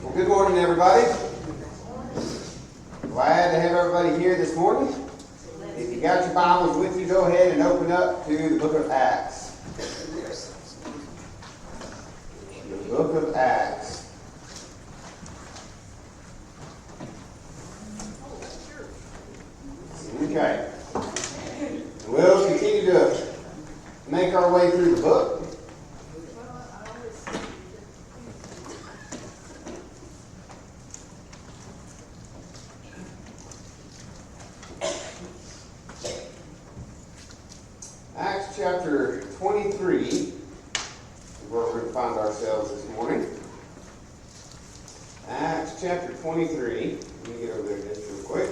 Well, good morning, everybody. Glad to have everybody here this morning. If you got your Bibles with you, go ahead and open up to the book of Acts. The book of Acts. Okay. We'll continue to make our way through the book. Acts chapter 23 is where we're going to find ourselves this morning. Acts chapter 23. Let me get over there just real quick.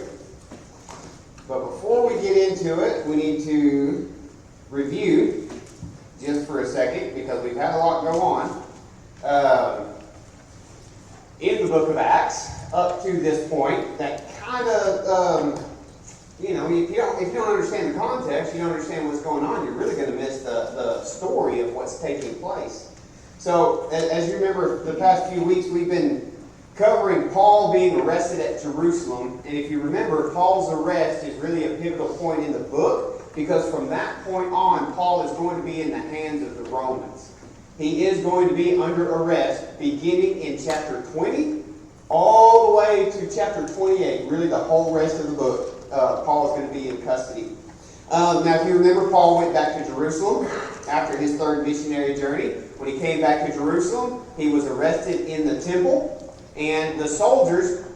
But before we get into it, we need to review just for a second because we've had a lot go on in the book of Acts up to this point that kind of if you don't understand the context, you don't understand what's going on, you're really going to miss the story of what's taking place. So, as you remember, the past few weeks we've been covering Paul being arrested at Jerusalem. And if you remember, Paul's arrest is really a pivotal point in the book because from that point on, Paul is going to be in the hands of the Romans. He is going to be under arrest beginning in chapter 20 all the way to chapter 28, really the whole rest of the book. Paul is going to be in custody. Now, if you remember, Paul went back to Jerusalem after his third missionary journey. When he came back to Jerusalem, he was arrested in the temple, and the soldiers,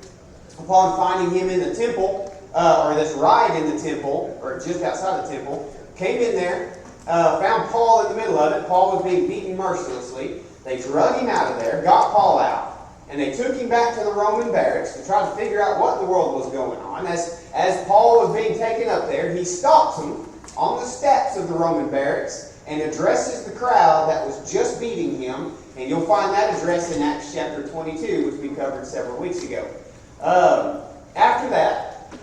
upon finding him in the temple, or this riot in the temple, or just outside the temple, came in there, found Paul in the middle of it. Paul was being beaten mercilessly. They drug him out of there, got Paul out, and they took him back to the Roman barracks to try to figure out what in the world was going on. As Paul was being taken up there, he stops them on the steps of the Roman barracks and addresses the crowd that was just beating him. And you'll find that address in Acts chapter 22, which we covered several weeks ago. After that,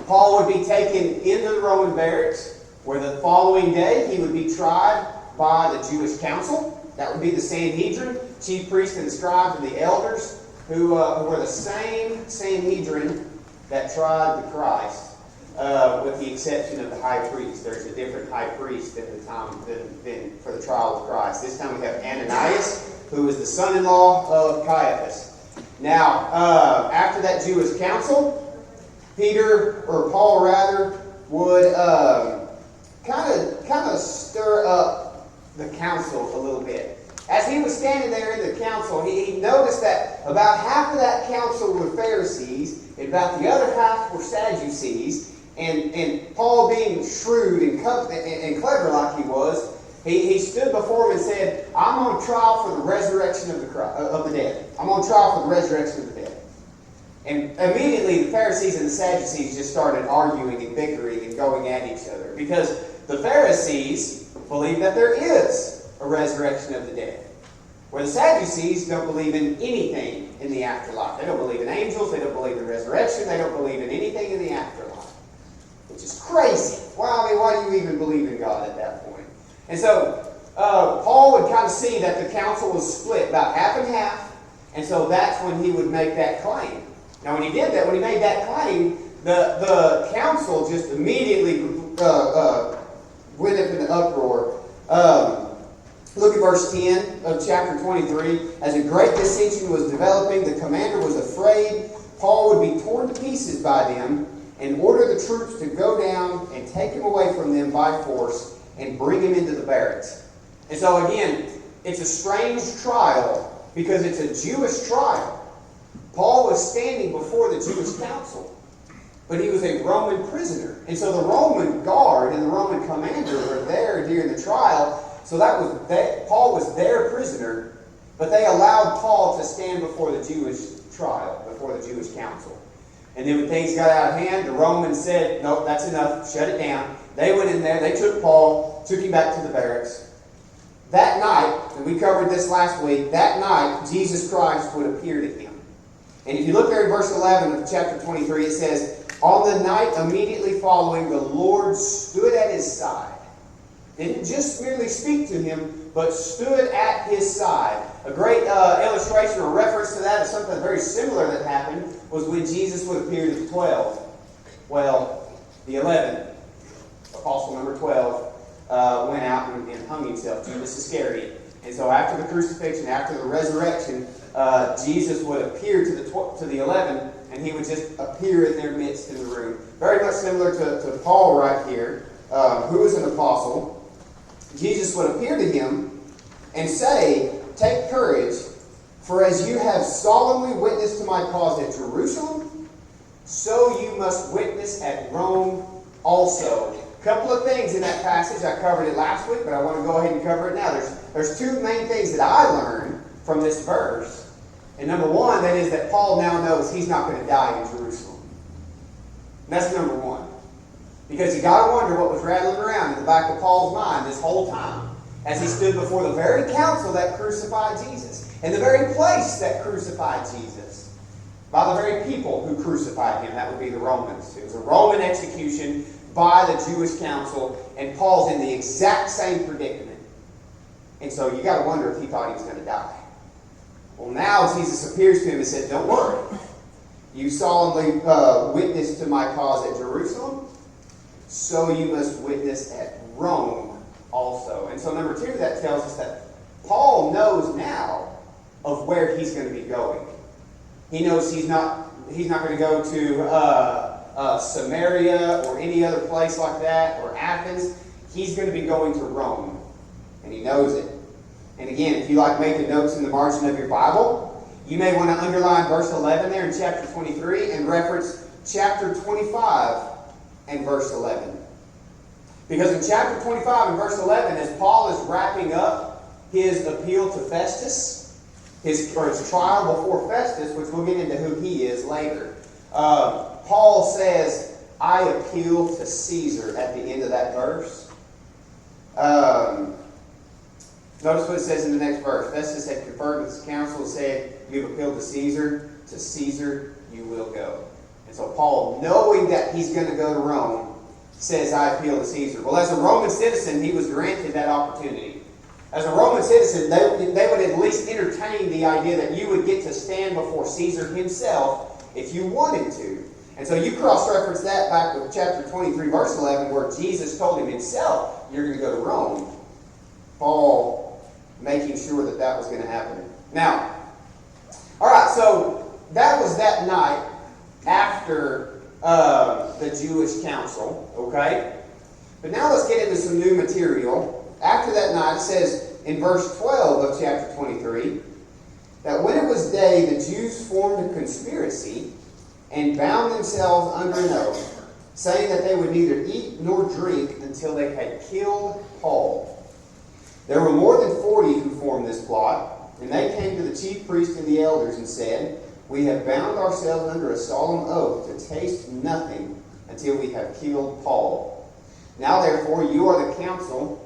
Paul would be taken into the Roman barracks, where the following day he would be tried by the Jewish council. That would be the Sanhedrin, chief priests and the scribes and the elders, who were the same Sanhedrin that tried the Christ, with the exception of the high priest. There's a different high priest at the time than for the trial of Christ. This time we have Ananias, who was the son-in-law of Caiaphas. Now, after that Jewish council, Paul would kind of stir up the council a little bit. As he was standing there in the council, he noticed that about half of that council were Pharisees, and about the other half were Sadducees. And Paul, being shrewd and clever like he was, he stood before them and said, "I'm on trial for the resurrection of the dead. I'm on trial for the resurrection of the dead." And immediately the Pharisees and the Sadducees just started arguing and bickering and going at each other, because the Pharisees believe that there is a resurrection of the dead, where the Sadducees don't believe in anything in the afterlife. They don't believe in angels, they don't believe in resurrection, they don't believe in anything in the afterlife, which is crazy. Why do you even believe in God at that point? And so Paul would kind of see that the council was split about half and half, and so that's when he would make that claim. Now when he did that, when he made that claim, the council just immediately went up in an uproar. Look at verse 10 of chapter 23. As a great dissension was developing, the commander was afraid Paul would be torn to pieces by them, and ordered the troops to go down and take him away from them by force and bring him into the barracks. And so again, it's a strange trial because it's a Jewish trial. Paul was standing before the Jewish council, but he was a Roman prisoner. And so the Roman guard and the Roman commander were there during the trial. So Paul was their prisoner, but they allowed Paul to stand before the Jewish trial, before the Jewish council. And then when things got out of hand, the Romans said, "Nope, that's enough, shut it down." They went in there, they took Paul, took him back to the barracks. That night, and we covered this last week, that night Jesus Christ would appear to him. And if you look there in verse 11 of chapter 23, it says, "On the night immediately following, the Lord stood at his side Didn't just merely speak to him, but stood at his side. A great illustration or reference to that is something very similar that happened was when Jesus would appear to the 12. Well, the 11, apostle number 12, went out and hung himself, Judas Iscariot. And so after the crucifixion, after the resurrection, Jesus would appear to the 11, and he would just appear in their midst in the room. Very much similar to Paul right here, who is an apostle. Jesus would appear to him and say, "Take courage, for as you have solemnly witnessed to my cause at Jerusalem, so you must witness at Rome also." A couple of things in that passage. I covered it last week, but I want to go ahead and cover it now. There's two main things that I learned from this verse. And number one, that is that Paul now knows he's not going to die in Jerusalem. And that's number one. Because you got to wonder what was rattling around in the back of Paul's mind this whole time as he stood before the very council that crucified Jesus and the very place that crucified Jesus by the very people who crucified him. That would be the Romans. It was a Roman execution by the Jewish council, and Paul's in the exact same predicament. And so you got to wonder if he thought he was going to die. Well, now Jesus appears to him and said, "Don't worry. You solemnly witnessed to my cause at Jerusalem, so you must witness at Rome also." And so number two, that tells us that Paul knows now of where he's going to be going. He knows he's not going to go to Samaria or any other place like that, or Athens. He's going to be going to Rome, and he knows it. And again, if you like making notes in the margin of your Bible, you may want to underline verse 11 there in chapter 23 and reference chapter 25 and verse 11. Because in chapter 25 and verse 11, as Paul is wrapping up his appeal to Festus, his trial before Festus, which we'll get into who he is later, Paul says, "I appeal to Caesar" at the end of that verse. Notice what it says in the next verse. Festus had conferred with his council and said, "You have appealed to Caesar you will go." And so Paul, knowing that he's going to go to Rome, says, "I appeal to Caesar." Well, as a Roman citizen, he was granted that opportunity. As a Roman citizen, they would at least entertain the idea that you would get to stand before Caesar himself if you wanted to. And so you cross-reference that back with chapter 23, verse 11, where Jesus told him himself, "You're going to go to Rome." Paul making sure that that was going to happen. Now, all right, so that was that night after the Jewish council, okay? But now let's get into some new material. After that night, it says in verse 12 of chapter 23, that when it was day, the Jews formed a conspiracy and bound themselves under an oath, saying that they would neither eat nor drink until they had killed Paul. There were more than 40 who formed this plot, and they came to the chief priests and the elders and said, "We have bound ourselves under a solemn oath to taste nothing until we have killed Paul. Now therefore you are the council,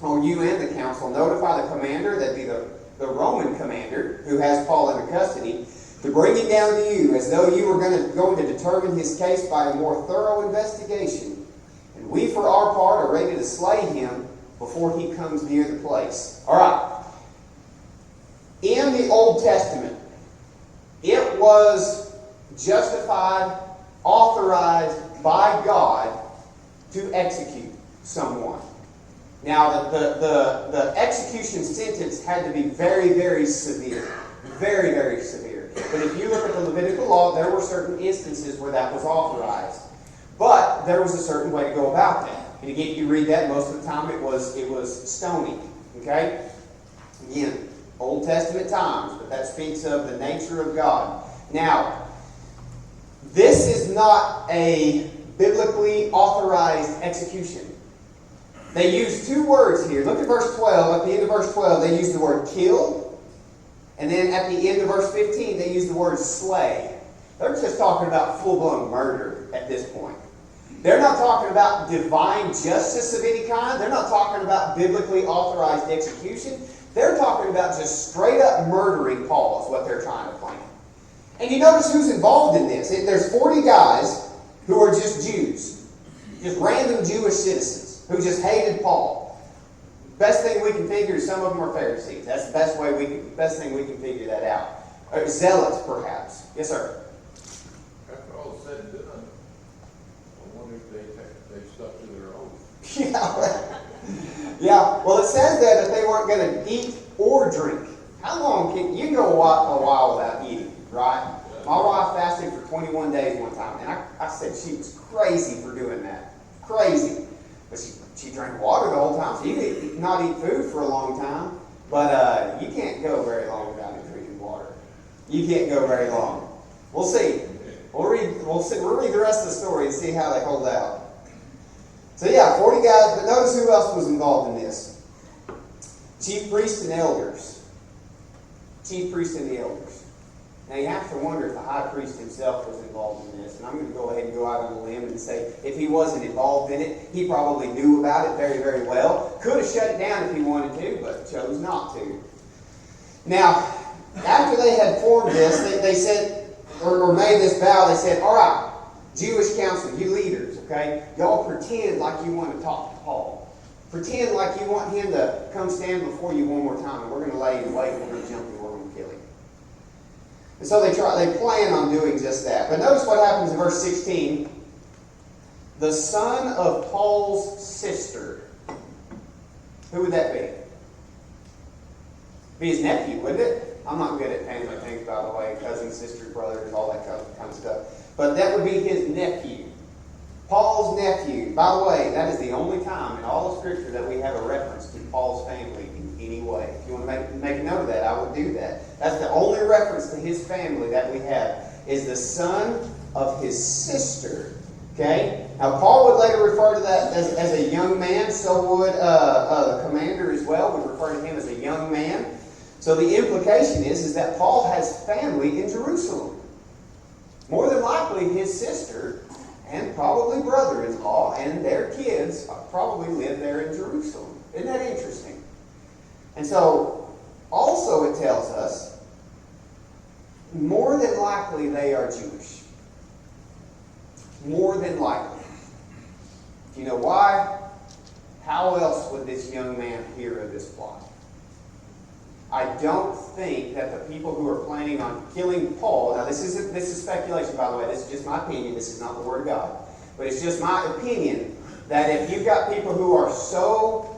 or you and the council, notify the commander," that'd be the Roman commander who has Paul in custody, "to bring him down to you, as though you were going to determine his case by a more thorough investigation. And we for our part are ready to slay him before he comes near the place." All right. In the Old Testament, it was justified, authorized by God to execute someone. Now, the execution sentence had to be very, very severe. Very, very severe. But if you look at the Levitical law, there were certain instances where that was authorized. But there was a certain way to go about that. And again, you read that, most of the time it was stoning. Okay? Again, Old Testament times, but that speaks of the nature of God. Now, this is not a biblically authorized execution. They use two words here. Look at verse 12. At the end of verse 12, they use the word kill. And then at the end of verse 15, they use the word slay. They're just talking about full-blown murder at this point. They're not talking about divine justice of any kind. They're not talking about biblically authorized execution. They're talking about just straight up murdering Paul is what they're trying to plan. And you notice who's involved in this. There's 40 guys who are just Jews. Just random Jewish citizens who just hated Paul. best thing we can figure is some of them are Pharisees. That's the best thing we can figure that out. Zealots, perhaps. Yes, sir. After all is said and done, I wonder if they stuck to their oath. Yeah. Well, it says that they weren't going to eat or drink. How long you can go a while without eating, right? My wife fasted for 21 days one time, and I said she was crazy for doing that. Crazy. But she drank water the whole time, so you could not eat food for a long time, but you can't go very long without drinking water. You can't go very long. We'll see. We'll read the rest of the story and see how they hold out. So yeah, 40 guys, but notice who else was involved in this. Chief priests and elders. Chief priests and the elders. Now you have to wonder if the high priest himself was involved in this. And I'm going to go ahead and go out on a limb and say if he wasn't involved in it, he probably knew about it very, very well. Could have shut it down if he wanted to, but chose not to. Now, after they had formed this, they said, or made this vow, they said, all right, Jewish council, you leaders, okay, y'all pretend like you want to talk to Paul. Pretend like you want him to come stand before you one more time, and we're going to lay in wait, and we're going to jump you, we're going to kill him. And so they plan on doing just that. But notice what happens in verse 16. The son of Paul's sister. Who would that be? Be his nephew, wouldn't it? I'm not good at family things, by the way. Cousins, sisters, brothers, all that kind of stuff. But that would be his nephew. Paul's nephew. By the way, that is the only time in all of Scripture that we have a reference to Paul's family in any way. If you want to make a note of that, I would do that. That's the only reference to his family that we have, is the son of his sister. Okay? Now, Paul would later refer to that as a young man. So would the commander as well would refer to him as a young man. So the implication is that Paul has family in Jerusalem. More than likely, his sister and probably brother-in-law and their kids probably live there in Jerusalem. Isn't that interesting? And so, also it tells us, more than likely they are Jewish. More than likely. Do you know why? How else would this young man hear of this plot? I don't think that the people who are planning on killing Paul, now this is speculation, by the way, this is just my opinion, this is not the Word of God, but it's just my opinion that if you've got people who are so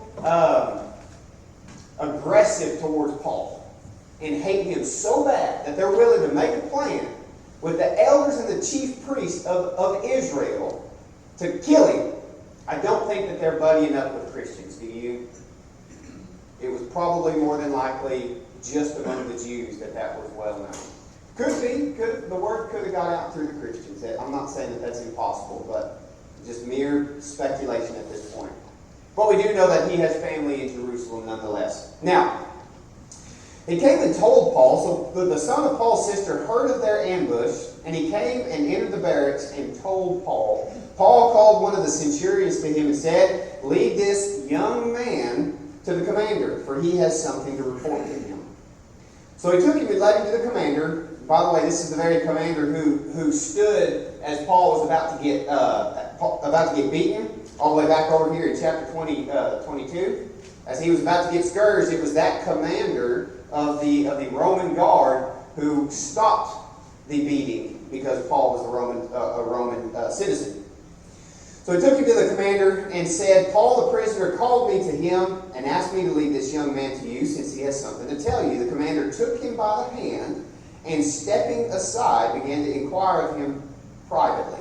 aggressive towards Paul and hate him so bad that they're willing to make a plan with the elders and the chief priests of Israel to kill him, I don't think that they're buddying up with Christians. Do you? It was probably more than likely just among the Jews that was well known. Could be. The word could have got out through the Christians. I'm not saying that that's impossible, but just mere speculation at this point. But we do know that he has family in Jerusalem nonetheless. Now, he came and told Paul, so the son of Paul's sister heard of their ambush, and he came and entered the barracks and told Paul. Paul called one of the centurions to him and said, lead this young man to the commander, for he has something to report to him. So he took him and led him to the commander. By the way, this is the very commander who stood as Paul was about to get beaten, all the way back over here in chapter 22. As he was about to get scourged, it was that commander of the Roman guard who stopped the beating because Paul was a Roman citizen. So he took him to the commander and said, Paul the prisoner called me to him and asked me to lead this young man to you since he has something to tell you. The commander took him by the hand and stepping aside began to inquire of him privately.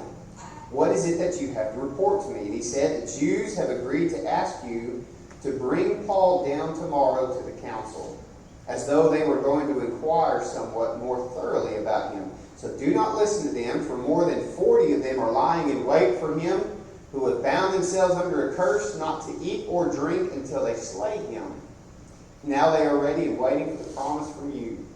What is it that you have to report to me? And he said, the Jews have agreed to ask you to bring Paul down tomorrow to the council, as though they were going to inquire somewhat more thoroughly about him. So do not listen to them, for more than 40 of them are lying in wait for him, who have bound themselves under a curse not to eat or drink until they slay him. Now they are ready and waiting for the promise from you.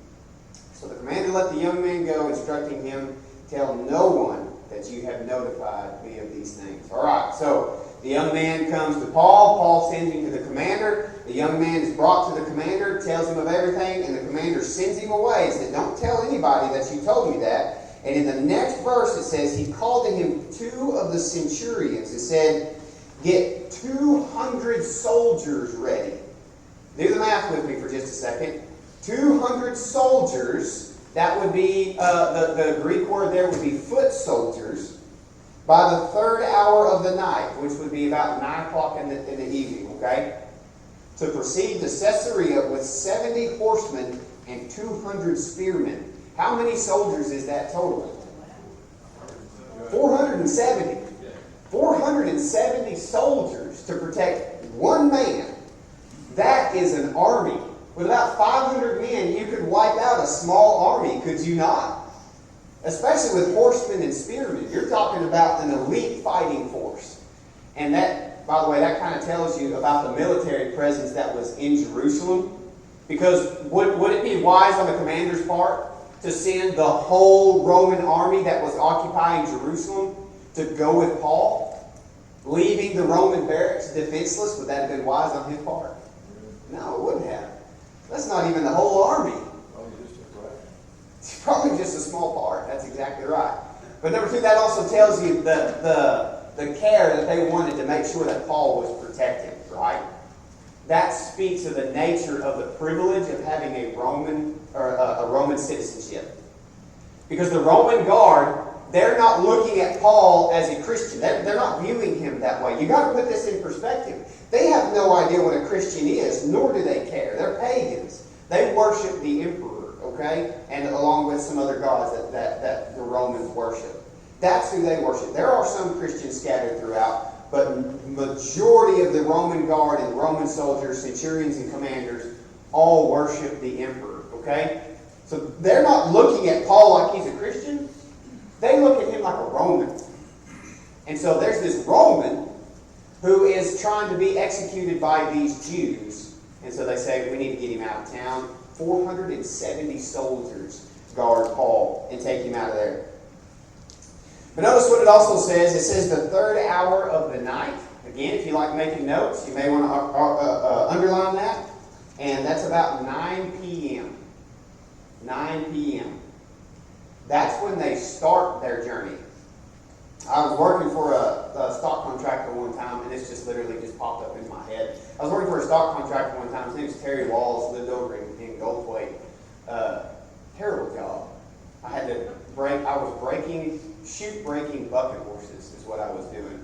So the commander let the young man go, instructing him, tell no one that you have notified me of these things. All right, so the young man comes to Paul. Paul sends him to the commander. The young man is brought to the commander, tells him of everything, and the commander sends him away and said, don't tell anybody that you told me that. And in the next verse it says, he called to him 2 of the centurions and said, get 200 soldiers ready. math with me for just a second. 200 soldiers, that would be, the Greek word there would be foot soldiers, by the third hour of the night, which would be about 9 o'clock in the evening, okay? To proceed to Caesarea with 70 horsemen and 200 spearmen. How many soldiers is that total? 470. 470 soldiers to protect one man. That is an army. With about 500 men, you could wipe out a small army, could you not? Especially with horsemen and spearmen. You're talking about an elite fighting force. And that, by the way, that kind of tells you about the military presence that was in Jerusalem. Because would it be wise on the commander's part to send the whole Roman army that was occupying Jerusalem to go with Paul, leaving the Roman barracks defenseless? Would that have been wise on his part? No, it wouldn't have. That's not even the whole army. It's probably just a small part. That's exactly right. But number two, that also tells you the care that they wanted to make sure that Paul was protected, right? That speaks of the nature of the privilege of having a Roman citizenship. Because the Roman guard, they're not looking at Paul as a Christian. They're not viewing him that way. You've got to put this in perspective. They have no idea what a Christian is, nor do they care. They're pagans. They worship the emperor, okay? And along with some other gods that the Romans worship. That's who they worship. There are some Christians scattered throughout, but majority of the Roman guard and Roman soldiers, centurions and commanders, all worship the emperor, okay? So they're not looking at Paul like he's a Christian. They look at him like a Roman. And so there's this Roman who is trying to be executed by these Jews. And so they say, we need to get him out of town. 470 soldiers guard Paul and take him out of there. But notice what it also says. It says the third hour of the night. Again, if you like making notes, you may want to underline that. And that's about 9 p.m. 9 p.m. That's when they start their journey. I was working for a stock contractor one time, and this just literally just popped up in my head. I was working for a stock contractor one time. His name was Terry Walls, lived over in Goldthwaite. Terrible job. I was chute breaking bucket horses is what I was doing.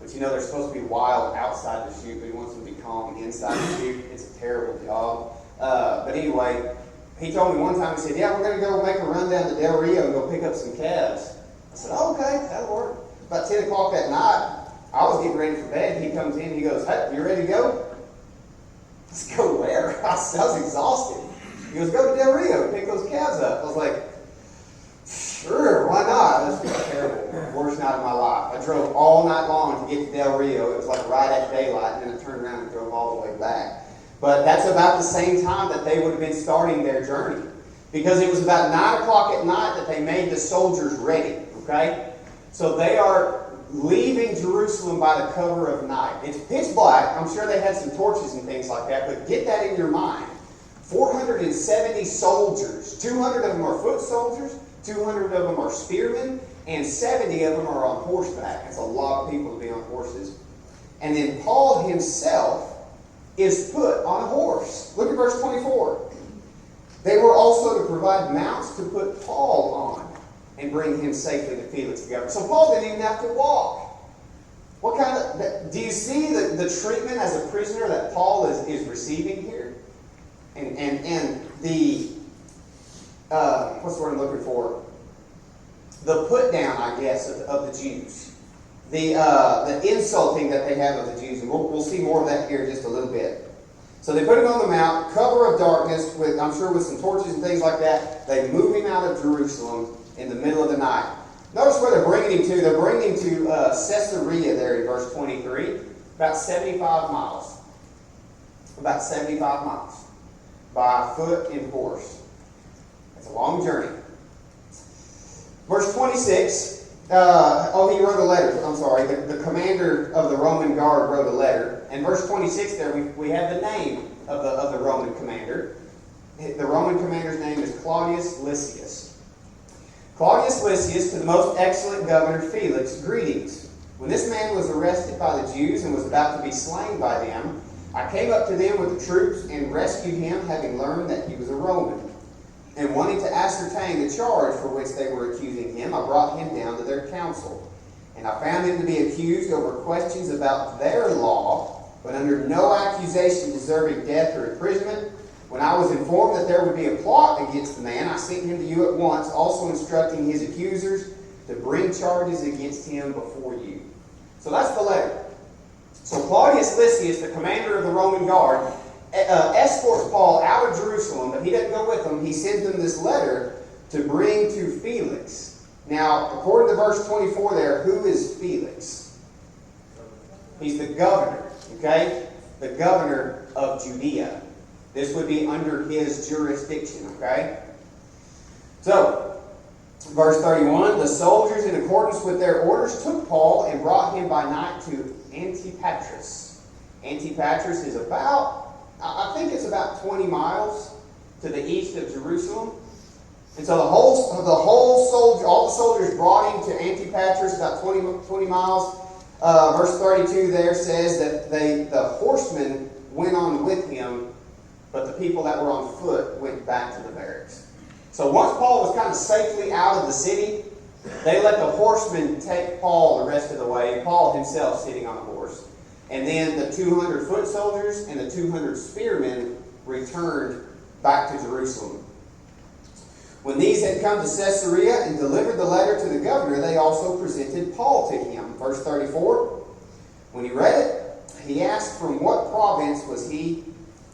But you know, they're supposed to be wild outside the chute, but he wants them to be calm inside the chute. It's a terrible job. But anyway, he told me one time, he said, yeah, we're going to go make a run down to Del Rio and go pick up some calves. I said, oh, okay, that'll work. About 10 o'clock that night, I was getting ready for bed. He comes in, he goes, hey, you ready to go? Let's go where? I was exhausted. He goes, go to Del Rio and pick those calves up. I was like, sure, why not? That's a terrible, worst night of my life. I drove all night long to get to Del Rio. It was like right at daylight, and then I turned around and drove all the way back. But that's about the same time that they would have been starting their journey. Because it was about 9 o'clock at night that they made the soldiers ready. Okay? So they are leaving Jerusalem by the cover of night. It's pitch black. I'm sure they had some torches and things like that, but get that in your mind. 470 soldiers. 200 of them are foot soldiers, 200 of them are spearmen, and 70 of them are on horseback. That's a lot of people to be on horses. And then Paul himself is put on a horse. Look at verse 24. They were also to provide mounts to put Paul on and bring him safely to Felix the governor. So Paul didn't even have to walk. What kind of... Do you see the treatment as a prisoner that Paul is receiving here? And the... what's the word I'm looking for? The put down, I guess, of the Jews. The insulting that they have of the Jews. And we'll see more of that here in just a little bit. So they put him on the mount, cover of darkness, with I'm sure with some torches and things like that. They move him out of Jerusalem in the middle of the night. Notice where they're bringing him to. They're bringing him to Caesarea there in verse 23. About 75 miles. About 75 miles. By foot and horse. It's a long journey. Verse 26. He wrote a letter. I'm sorry. The commander of the Roman guard wrote a letter. And verse 26 there, we have the name of the Roman commander. The Roman commander's name is Claudius Lysias. Claudius Lysias, to the most excellent governor Felix, greetings. When this man was arrested by the Jews and was about to be slain by them, I came up to them with the troops and rescued him, having learned that he was a Roman. And wanting to ascertain the charge for which they were accusing him, I brought him down to their council. And I found him to be accused over questions about their law, but under no accusation deserving death or imprisonment. When I was informed that there would be a plot against the man, I sent him to you at once, also instructing his accusers to bring charges against him before you. So that's the letter. So Claudius Lysias, the commander of the Roman guard, escorts Paul out of Jerusalem, but he doesn't go with them. He sends them this letter to bring to Felix. Now, according to verse 24 there, who is Felix? He's the governor, okay? The governor of Judea. This would be under his jurisdiction, okay? So, verse 31, the soldiers, in accordance with their orders, took Paul and brought him by night to Antipatris. Antipatris is about, I think it's about 20 miles to the east of Jerusalem. And so all the soldiers brought him to Antipatris, about 20 miles. Verse 32 there says that the horsemen went on with him, but the people that were on foot went back to the barracks. So once Paul was kind of safely out of the city, they let the horsemen take Paul the rest of the way, Paul himself sitting on a horse. And then the 200 foot soldiers and the 200 spearmen returned back to Jerusalem. When these had come to Caesarea and delivered the letter to the governor, they also presented Paul to him. Verse 34, when he read it, he asked from what province was he.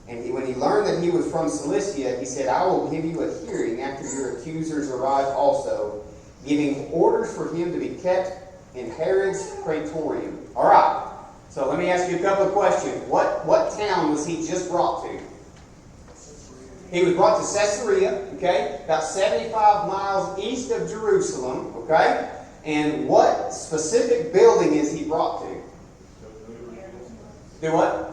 And when he learned that he was from Cilicia, he said, I will give you a hearing after your accusers arrive also, giving orders for him to be kept in Herod's praetorium. All right, so let me ask you a couple of questions. What town was he just brought to? He was brought to Caesarea, okay, about 75 miles east of Jerusalem, okay? And what specific building is he brought to? Do what?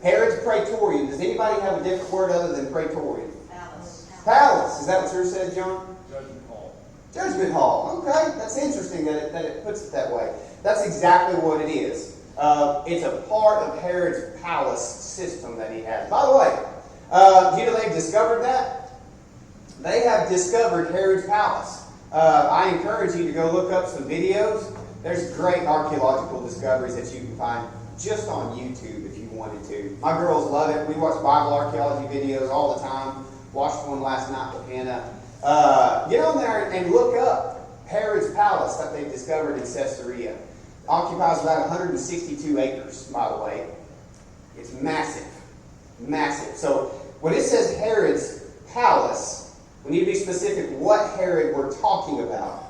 Herod's praetorium. Does anybody have a different word other than praetorium? Palace. Palace. Is that what yours said, John? Judgment hall. Judgment hall. Okay, that's interesting that it puts it that way. That's exactly what it is. It's a part of Herod's palace system that he has. By the way, do you know they've discovered that? They have discovered Herod's palace. I encourage you to go look up some videos. There's great archaeological discoveries that you can find just on YouTube if you wanted to. My girls love it. We watch Bible archaeology videos all the time. Watched one last night with Hannah. Get on there and look up Herod's palace that they've discovered in Caesarea. Occupies about 162 acres, by the way. It's massive. Massive. So when it says Herod's palace, we need to be specific what Herod we're talking about.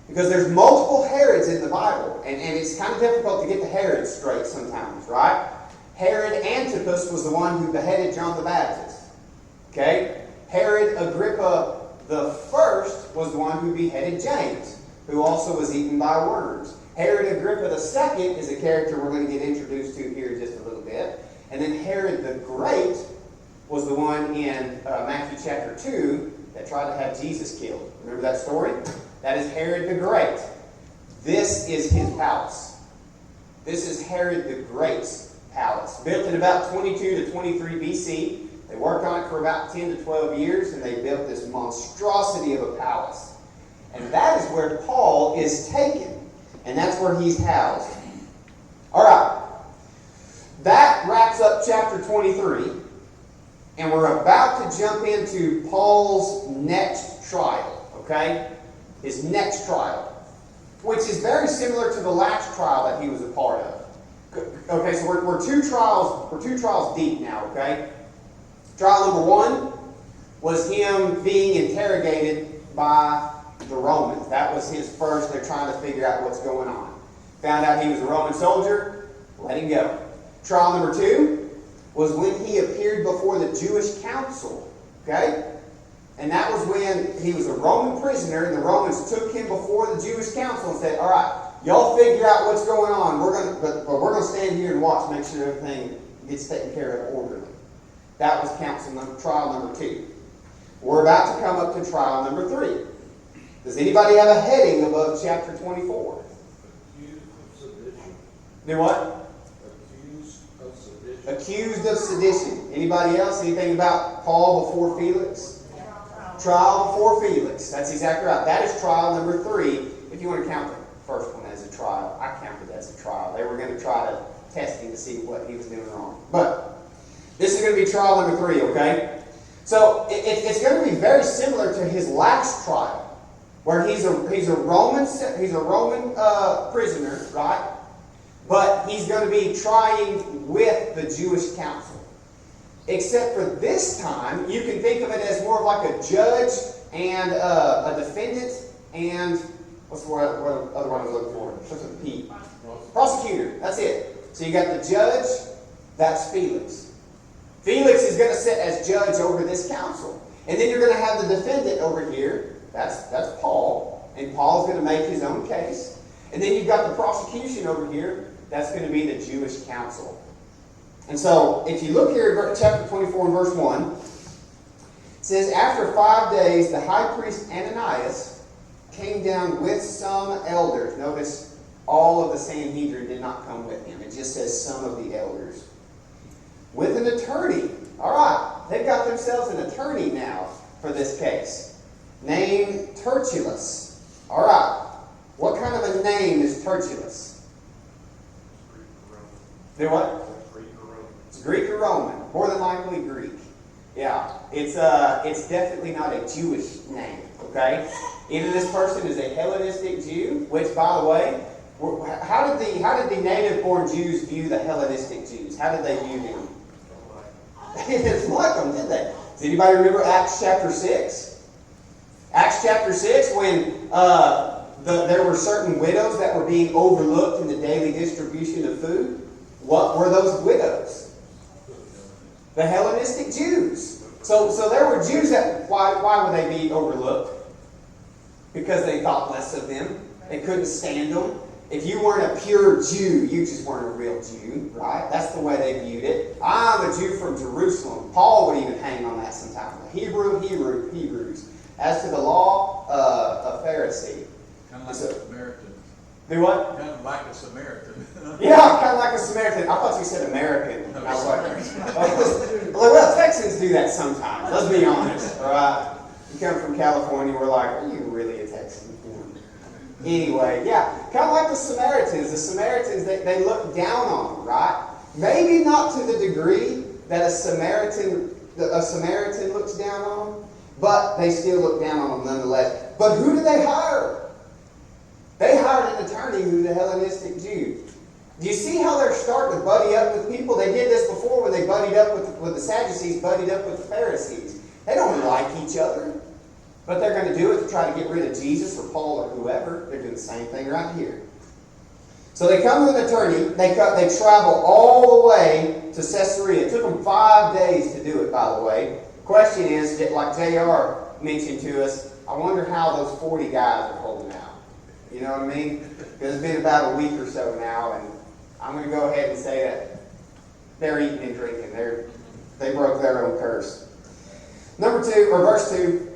Because there's multiple Herods in the Bible, and it's kind of difficult to get the Herod straight sometimes, right? Herod Antipas was the one who beheaded John the Baptist. Okay? Herod Agrippa the First was the one who beheaded James, who also was eaten by worms. Herod Agrippa the Second is a character we're going to get introduced to here in just a little bit. And then Herod the Great was the one in Matthew chapter 2 that tried to have Jesus killed. Remember that story? That is Herod the Great. This is his palace. This is Herod the Great's palace. Built in about 22 to 23 BC. They worked on it for about 10 to 12 years, and they built this monstrosity of a palace. And that is where Paul is taken. And that's where he's housed. All right. That wraps up chapter 23. And we're about to jump into Paul's next trial. Okay? His next trial. Which is very similar to the last trial that he was a part of. Okay, so we're two trials deep now, okay? Trial number 1 was him being interrogated by the Romans. That was his first. They're trying to figure out what's going on. Found out he was a Roman soldier, let him go. Trial number 2 was when he appeared before the Jewish council. Okay? And that was when he was a Roman prisoner, and the Romans took him before the Jewish council and said, all right, y'all figure out what's going on. But we're going to stand here and watch, make sure everything gets taken care of orderly. That was trial number 2. We're about to come up to trial number 3. Does anybody have a heading above chapter 24? Accused of sedition. Do what? Accused of sedition. Accused of sedition. Anybody else? Anything about Paul before Felix? Trial before Felix. That's exactly right. That is trial number 3. If you want to count the first one as a trial, I counted it as a trial. They were going to try to test him to see what he was doing wrong. But this is going to be trial number 3, okay? So it's going to be very similar to his last trial, where he's a Roman prisoner, right? But he's going to be trying with the Jewish council. Except for this time, you can think of it as more of like a judge and a defendant and what's the other one I'm looking for? Starts with a P. Prosecutor. That's it. So you got the judge. That's Felix. Felix is going to sit as judge over this council, and then you're going to have the defendant over here. That's Paul, and Paul's going to make his own case. And then you've got the prosecution over here. That's going to be the Jewish council. And so, if you look here at chapter 24 and verse 1, it says, After 5 days, the high priest Ananias came down with some elders. Notice, all of the Sanhedrin did not come with him. It just says some of the elders. With an attorney. All right, they've got themselves an attorney now for this case, named Tertullus. All right, what kind of a name is Tertullus? Do what? It's Greek or Roman. More than likely Greek. Yeah, it's definitely not a Jewish name. Okay, either this person is a Hellenistic Jew, which, by the way, how did the native-born Jews view the Hellenistic Jews? How did they view them? They didn't like them, did they? Does anybody remember Acts chapter 6? Acts chapter 6, when there were certain widows that were being overlooked in the daily distribution of food. What were those widows? The Hellenistic Jews. So there were Jews that, why would they be overlooked? Because they thought less of them. They couldn't stand them. If you weren't a pure Jew, you just weren't a real Jew, right? That's the way they viewed it. I'm a Jew from Jerusalem. Paul would even hang on that sometimes. Hebrews. As to the law, a Pharisee. Kind of like a Samaritan. Do what? Kind of like a Samaritan. Yeah, kind of like a Samaritan. I thought you said American. I was like, well, Texans do that sometimes. Let's be honest, all right? You come from California, we're like, are you really a Texan? Anyway, yeah, kind of like the Samaritans. The Samaritans, they look down on them, right? Maybe not to the degree that a Samaritan looks down on them, but they still look down on them nonetheless. But who did they hire? They hired an attorney who's a Hellenistic Jew. Do you see how they're starting to buddy up with people? They did this before when they buddied up with the Sadducees, buddied up with the Pharisees. They don't like each other. But they're going to do it to try to get rid of Jesus or Paul or whoever. They're doing the same thing right here. So they come with an attorney. They travel all the way to Caesarea. It took them 5 days to do it, by the way. The question is, like JR mentioned to us, I wonder how those 40 guys are holding out. You know what I mean? Because it's been about a week or so now, and I'm going to go ahead and say that they're eating and drinking. They broke their own curse. Verse 2.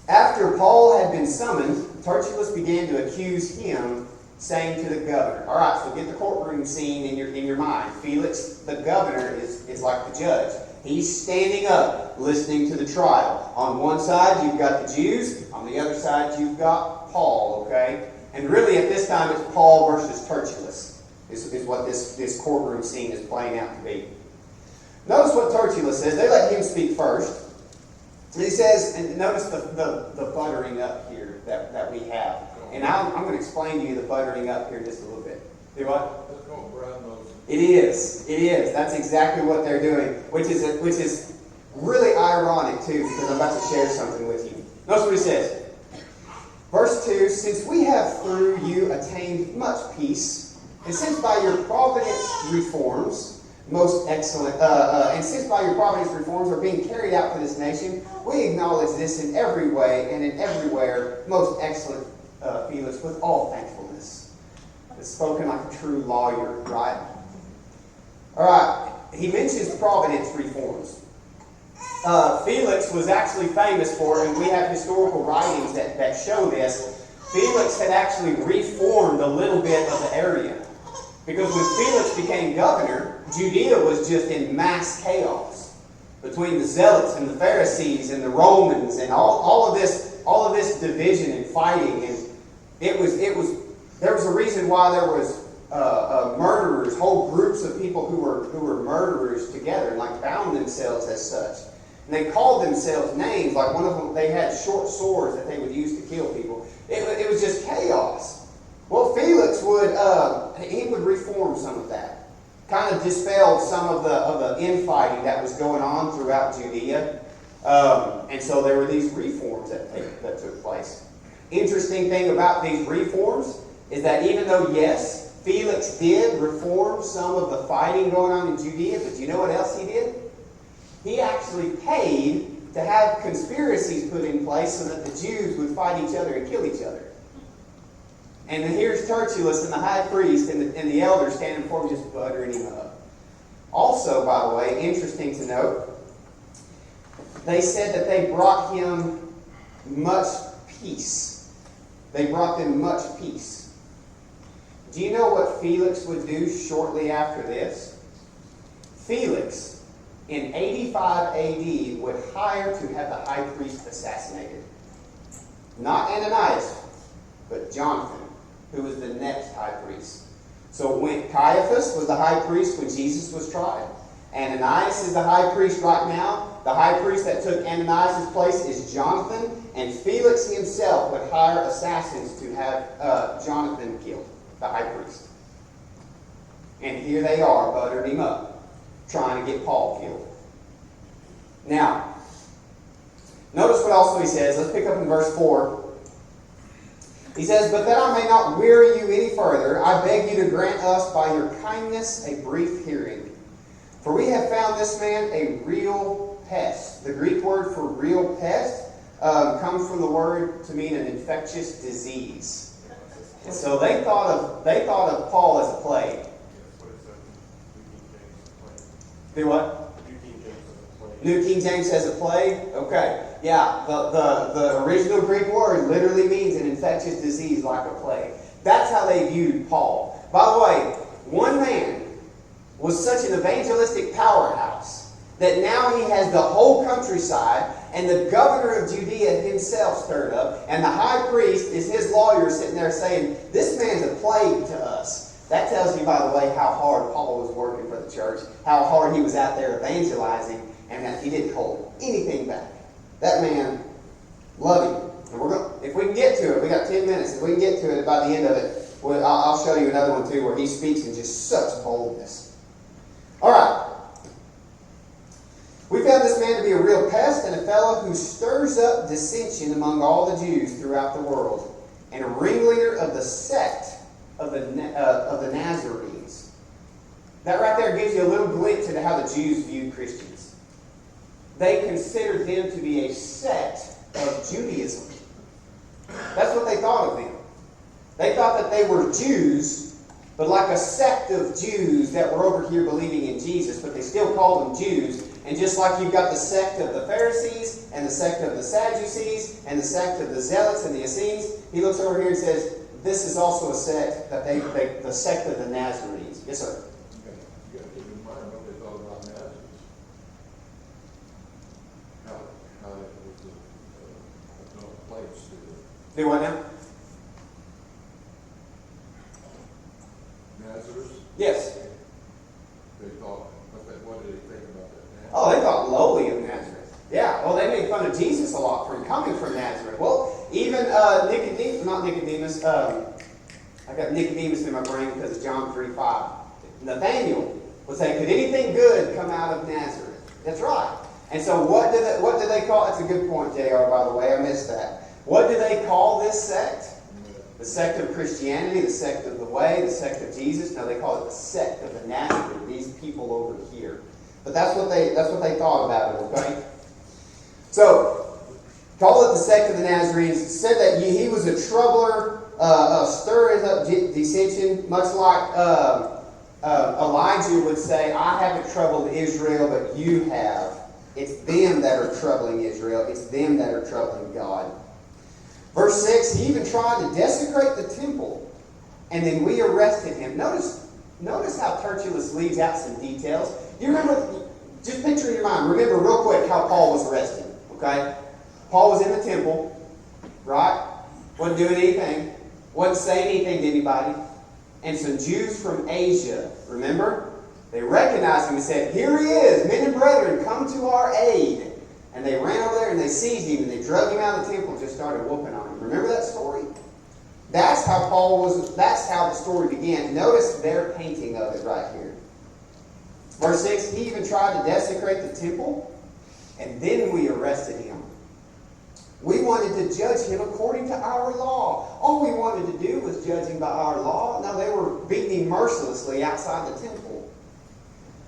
After Paul had been summoned, Tertullus began to accuse him, saying to the governor. All right, so get the courtroom scene in your mind. Felix, the governor, is like the judge. He's standing up, listening to the trial. On one side, you've got the Jews. On the other side, you've got Paul, okay? And really, at this time, it's Paul versus Tertullus, is what this courtroom scene is playing out to be. Notice what Tertullus says. They let him speak first. He says, and notice the buttering up here that we have. And I'm going to explain to you the buttering up here just a little bit. Do what? Let's go brown nose. It is. That's exactly what they're doing, which is really ironic too, because I'm about to share something with you. Notice what he says. Verse 2, since we have through you attained much peace, and since by your providence reforms, most excellent, and since by your providence reforms are being carried out for this nation, we acknowledge this in every way and in everywhere, most excellent Felix, with all thankfulness. It's spoken like a true lawyer, right? All right, he mentions providence reforms. Felix was actually famous for, and we have historical writings that show this, Felix had actually reformed a little bit of the area. Because when Felix became governor, Judea was just in mass chaos between the Zealots and the Pharisees and the Romans and all of this division and fighting. And there was a reason why there was murderers, whole groups of people who were murderers together and like bound themselves as such. And they called themselves names. Like one of them, they had short swords that they would use to kill people. It was just chaos. Well, Felix would reform some of that. Kind of dispelled some of the infighting that was going on throughout Judea. And so there were these reforms that took place. Interesting thing about these reforms is that even though, yes, Felix did reform some of the fighting going on in Judea, but you know what else he did? He actually paid to have conspiracies put in place so that the Jews would fight each other and kill each other. And then here's Tertullus and the high priest and the elders standing before him just buttering him up. Also, by the way, interesting to note, they said that they brought him much peace. They brought them much peace. Do you know what Felix would do shortly after this? Felix, in 85 AD, would hire to have the high priest assassinated. Not Ananias, but Jonathan, who was the next high priest. So when Caiaphas was the high priest when Jesus was tried. Ananias is the high priest right now. The high priest that took Ananias' place is Jonathan. And Felix himself would hire assassins to have Jonathan killed, the high priest. And here they are, buttering him up, trying to get Paul killed. Now, notice what also he says. Let's pick up in verse 4. He says, "But that I may not weary you any further, I beg you to grant us by your kindness a brief hearing. For we have found this man a real pest." The Greek word for real pest comes from the word to mean an infectious disease. And so they thought of Paul as a plague. Do what? New King James says a plague? Okay. Yeah, the original Greek word literally means an infectious disease like a plague. That's how they viewed Paul. By the way, one man was such an evangelistic powerhouse that now he has the whole countryside and the governor of Judea himself stirred up, and the high priest is his lawyer sitting there saying, "This man's a plague to us." That tells you, by the way, how hard Paul was working for the church, how hard he was out there evangelizing, and that he didn't hold anything back. That man, love him. And if we can get to it, we got 10 minutes. If we can get to it by the end of it, I'll show you another one too where he speaks in just such boldness. All right. We found this man to be a real pest and a fellow who stirs up dissension among all the Jews throughout the world, and a ringleader of the sect of the Nazarenes. That right there gives you a little glimpse into how the Jews viewed Christians. They considered them to be a sect of Judaism. That's what they thought of them. They thought that they were Jews, but like a sect of Jews that were over here believing in Jesus, but they still called them Jews. And just like you've got the sect of the Pharisees, and the sect of the Sadducees, and the sect of the Zealots and the Essenes, he looks over here and says, this is also a sect, that the sect of the Nazarenes. Yes, sir? You got to keep in mind what they thought about Nazareth. How it was a place to Do what now? Nazareth. Yes. They thought, what did they think about that? Oh, they thought lowly of Nazareth. Yeah, well, they made fun of Jesus a lot for coming from Nazareth. Well, even Nicodemus, I got Nicodemus in my brain because of John 3:5. Nathaniel would say, could anything good come out of Nazareth? That's right. And so what do they call, that's a good point, JR, by the way, I missed that. What do they call this sect? The sect of Christianity, the sect of the way, the sect of Jesus. No, they call it the sect of the Nazarene, these people over here. But that's what they thought about it, okay? So, call it the sect of the Nazarenes. It said that he was a troubler, stirring up dissension, much like Elijah would say, I haven't troubled Israel, but you have. It's them that are troubling Israel. It's them that are troubling God. Verse 6, he even tried to desecrate the temple, and then we arrested him. Notice notice how Tertullus leaves out some details. You remember, just picture in your mind, remember real quick how Paul was arrested, okay? Paul was in the temple, right? Wasn't doing anything, wasn't saying anything to anybody. And some Jews from Asia, remember? They recognized him and said, "Here he is, men and brethren, come to our aid." And they ran over there and they seized him and they drug him out of the temple and just started whooping on him. Remember that story? That's how that's how the story began. Notice their painting of it right here. Verse 6, he even tried to desecrate the temple, and then we arrested him. We wanted to judge him according to our law. All we wanted to do was judge him by our law. Now they were beating him mercilessly outside the temple.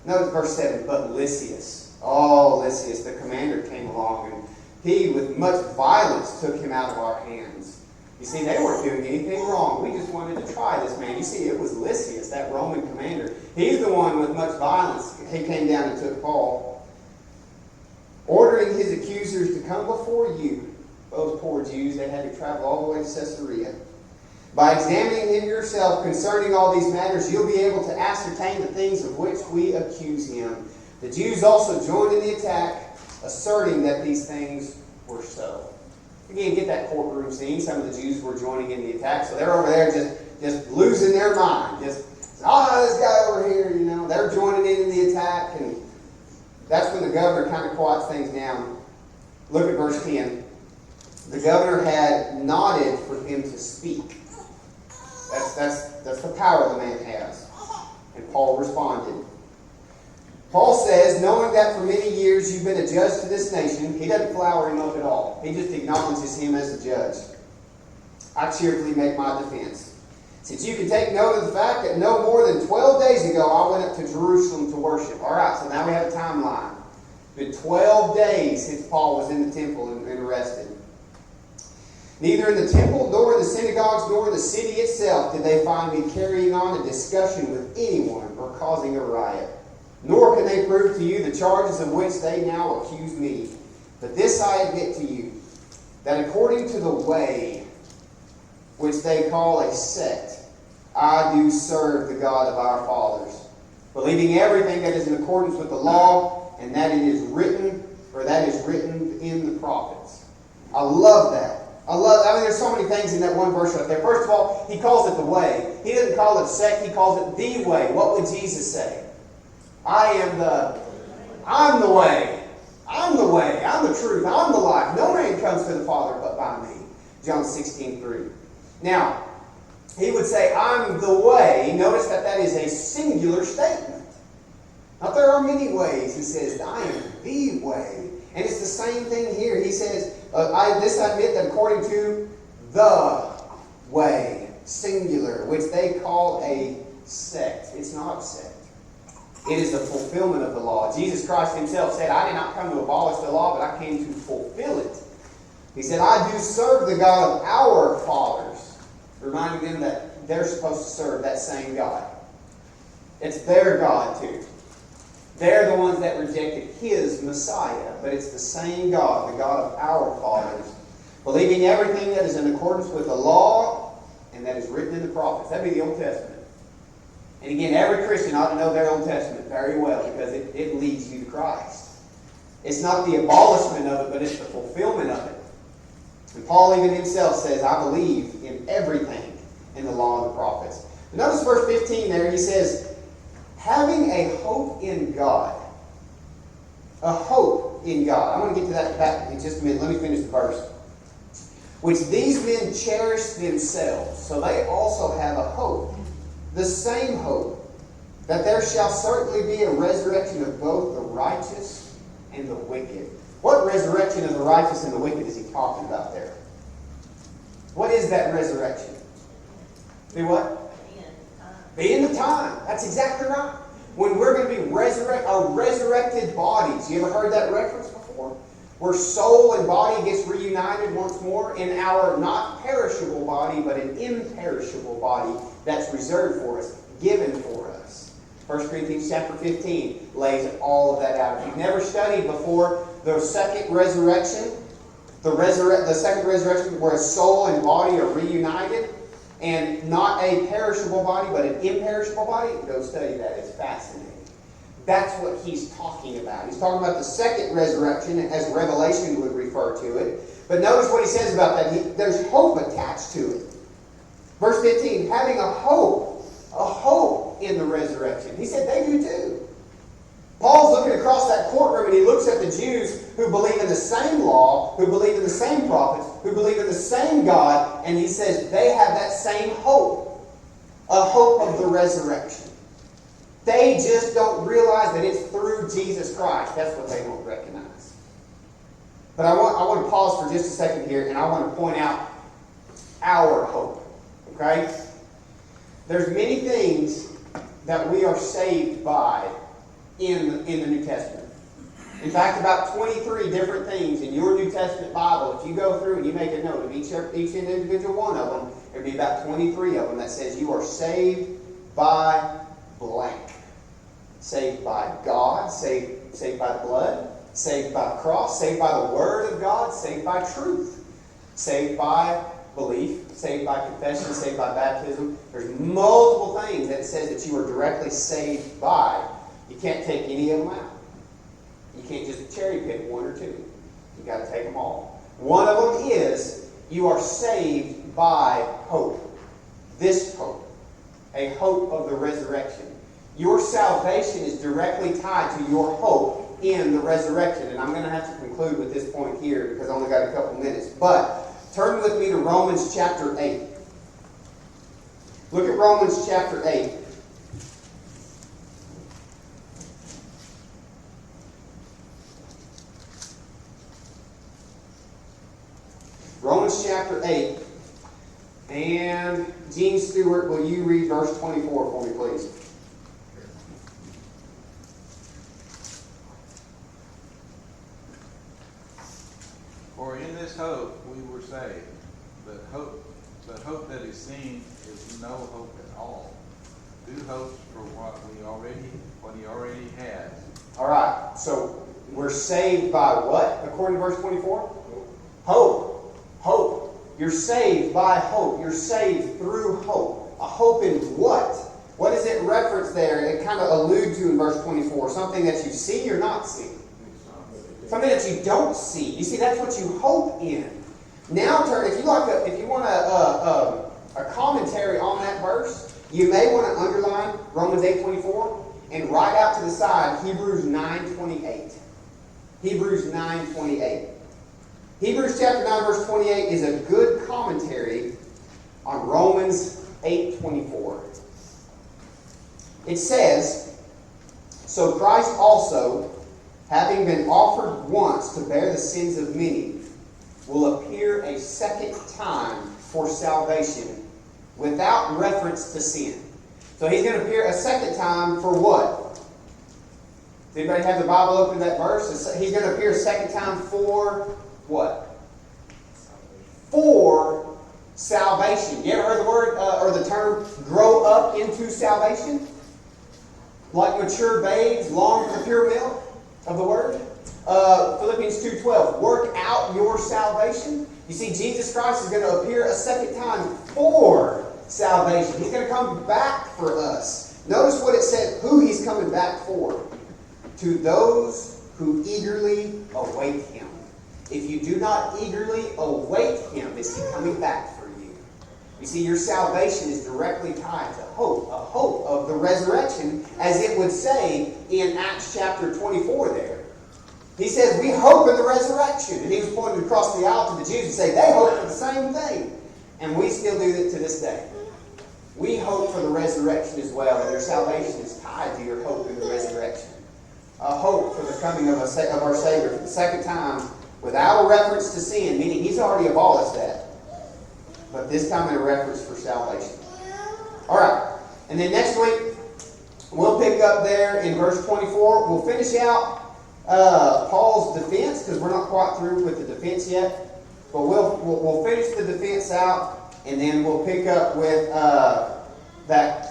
Notice verse 7, but Lysias, Lysias, the commander, came along, and he, with much violence, took him out of our hands. You see, they weren't doing anything wrong. We just wanted to try this man. You see, it was Lysias, that Roman commander. He's the one with much violence. He came down and took Paul, ordering his accusers to come before you. Those poor Jews, they had to travel all the way to Caesarea. By examining him yourself concerning all these matters, you'll be able to ascertain the things of which we accuse him. The Jews also joined in the attack, asserting that these things were so. Again, get that courtroom scene. Some of the Jews were joining in the attack, so they're over there just losing their mind. Just, this guy over here, they're joining in the attack, and that's when the governor kind of quiets things down. Look at verse 10. The governor had nodded for him to speak. That's the power the man has. And Paul responded. Paul says, knowing that for many years you've been a judge to this nation, he doesn't flower him up at all. He just acknowledges him as a judge. I cheerfully make my defense. Since you can take note of the fact that no more than 12 days ago I went up to Jerusalem to worship. All right, so now we have a timeline. It's been 12 days since Paul was in the temple and arrested. Neither in the temple, nor in the synagogues, nor in the city itself did they find me carrying on a discussion with anyone or causing a riot. Nor can they prove to you the charges of which they now accuse me. But this I admit to you, that according to the way which they call a sect, I do serve the God of our fathers, believing everything that is in accordance with the law, and that it is written, or that is written in the prophets. I love that. There's so many things in that one verse right there. First of all, he calls it the way. He doesn't call it sect, he calls it the way. What would Jesus say? I'm the way. I'm the way. I'm the truth. I'm the life. No man comes to the Father but by me. John 16:3. Now, he would say, I'm the way. Notice that is a singular statement. Now, there are many ways. He says, I am the way. And it's the same thing here. He says, I admit that according to the way, singular, which they call a sect. It's not a sect. It is the fulfillment of the law. Jesus Christ himself said, I did not come to abolish the law, but I came to fulfill it. He said, I do serve the God of our fathers, reminding them that they're supposed to serve that same God. It's their God too. They're the ones that rejected his Messiah, but it's the same God, the God of our fathers, believing everything that is in accordance with the law and that is written in the prophets. That'd be the Old Testament. And again, every Christian ought to know their Old Testament very well because it leads you to Christ. It's not the abolishment of it, but it's the fulfillment of it. And Paul even himself says, I believe in everything in the law and the prophets. But notice verse 15 there, he says, having a hope in God. A hope in God. I want to get to that back in just a minute. Let me finish the verse. Which these men cherish themselves. So they also have a hope. The same hope, that there shall certainly be a resurrection of both the righteous and the wicked. What resurrection of the righteous and the wicked is he talking about there? What is that resurrection? Be what? Be in the time. That's exactly right. When we're going to be resurrected bodies. You ever heard that reference before? Where soul and body gets reunited once more in our not perishable body, but an imperishable body that's reserved for us, given for us. 1 Corinthians chapter 15 lays all of that out. If you've never studied before the second resurrection, the second resurrection where soul and body are reunited, and not a perishable body, but an imperishable body, go study that. It's fascinating. That's what he's talking about. He's talking about the second resurrection, as Revelation would refer to it. But notice what he says about that. There's hope attached to it. Verse 15, having a hope in the resurrection. He said they do too. Paul's looking across that courtroom and he looks at the Jews who believe in the same law, who believe in the same prophets, who believe in the same God, and he says they have that same hope, a hope of the resurrection. They just don't realize that it's through Jesus Christ. That's what they don't recognize. But I want to pause for just a second here, and I want to point out our hope. Okay? There's many things that we are saved by in the New Testament. In fact, about 23 different things in your New Testament Bible, if you go through and you make a note of each individual one of them, there'll be about 23 of them that says you are saved by blank. Saved by God, saved by the blood, saved by the cross, saved by the Word of God, saved by truth, saved by belief, saved by confession, saved by baptism. There's multiple things that it says that you are directly saved by. You can't take any of them out. You can't just cherry pick one or two. You've got to take them all. One of them is you are saved by hope. This hope. A hope of the resurrection. Your salvation is directly tied to your hope in the resurrection. And I'm going to have to conclude with this point here because I only got a couple minutes. But turn with me to Romans chapter 8. Look at Romans chapter 8. Romans chapter 8. And Gene Stewart, will you read verse 24 for me, please? For in this hope we were saved, but hope that is seen is no hope at all. Who hopes for what he already has? All right, so we're saved by what, according to verse 24? Hope. Hope. You're saved by hope. You're saved through hope. A hope in what? What does it reference there? It kind of alludes to in verse 24. Something that you see or not see. Something that you don't see. You see, that's what you hope in. Now turn, if you want a commentary on that verse, you may want to underline Romans 8:24 and write out to the side Hebrews 9:28. Hebrews 9:28. Hebrews chapter 9 verse 28 is a good commentary on Romans 8:24. It says, so Christ also, having been offered once to bear the sins of many, will appear a second time for salvation without reference to sin. So he's going to appear a second time for what? Does anybody have the Bible open to that verse? He's going to appear a second time for what? For salvation. You ever heard the word or the term grow up into salvation? Like mature babes long for pure milk of the word. Philippians 2:12. Work out your salvation. You see, Jesus Christ is going to appear a second time for salvation. He's going to come back for us. Notice what it said, who he's coming back for. To those who eagerly await him. If you do not eagerly await him, is he coming back for you? You see, your salvation is directly tied to hope, a hope of the resurrection, as it would say in Acts chapter 24 there. He says, we hope in the resurrection. And he was pointing across the aisle to the Jews and say, they hope for the same thing. And we still do that to this day. We hope for the resurrection as well, and your salvation is tied to your hope in the resurrection. A hope for the coming of our Savior for the second time without a reference to sin, meaning he's already abolished that. But this time in a reference for salvation. All right. And then next week, we'll pick up there in verse 24. We'll finish out Paul's defense, because we're not quite through with the defense yet. But we'll finish the defense out, and then we'll pick up with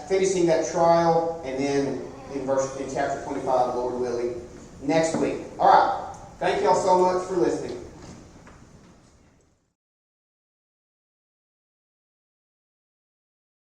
finishing that trial, and then in chapter 25, Lord willing, next week. All right. Thank y'all so much for listening.